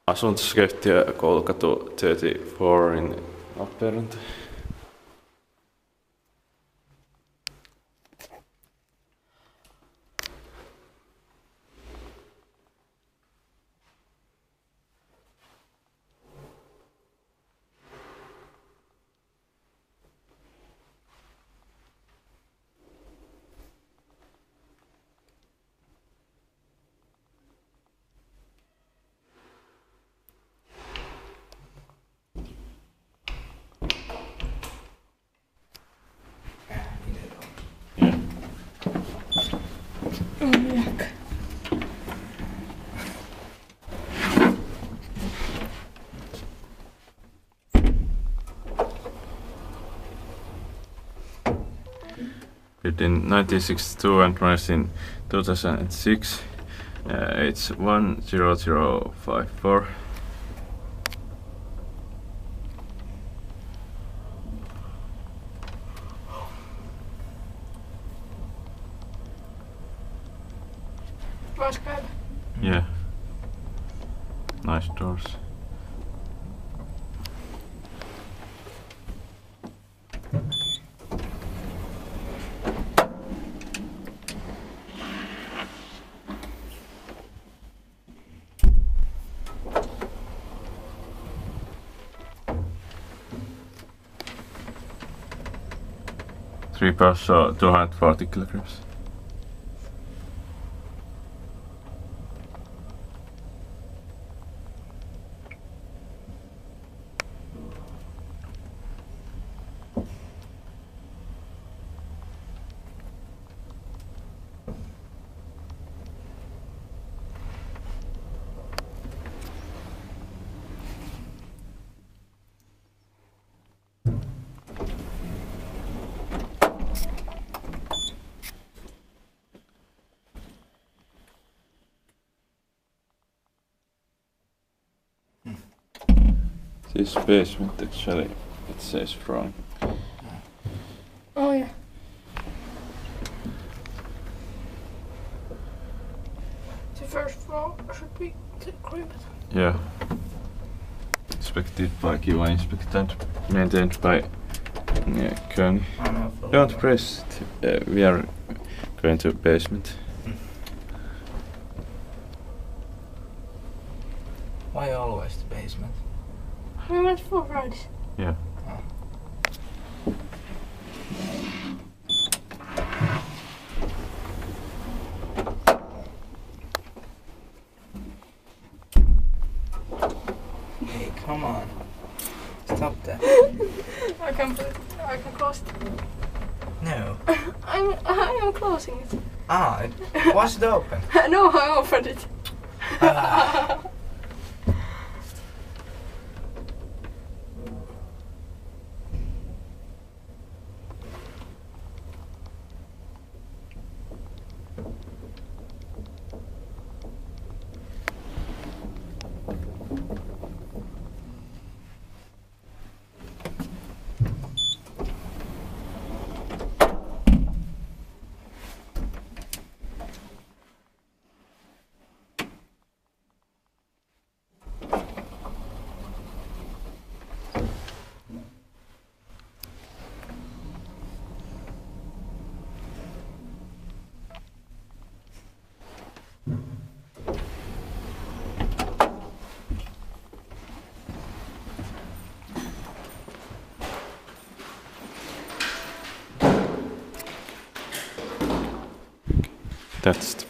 Asuntoskeittiö Koulukatu 34 in Lappeenranta. Built in 1962 and released in 2006. It's 10054. Yeah. Nice doors. Three pounds, so 240 kilograms. This basement actually, it says wrong. Oh yeah. The first floor should be cleaned. Yeah. Inspected by Kiva, inspected, maintained by Kone. Don't press it. We are going to basement. Why always the basement? We went for rides. Yeah. Hey, come on. Stop that. I can close it. No. I am closing it. Ah, it was it open? No, I opened it. Ah. That's the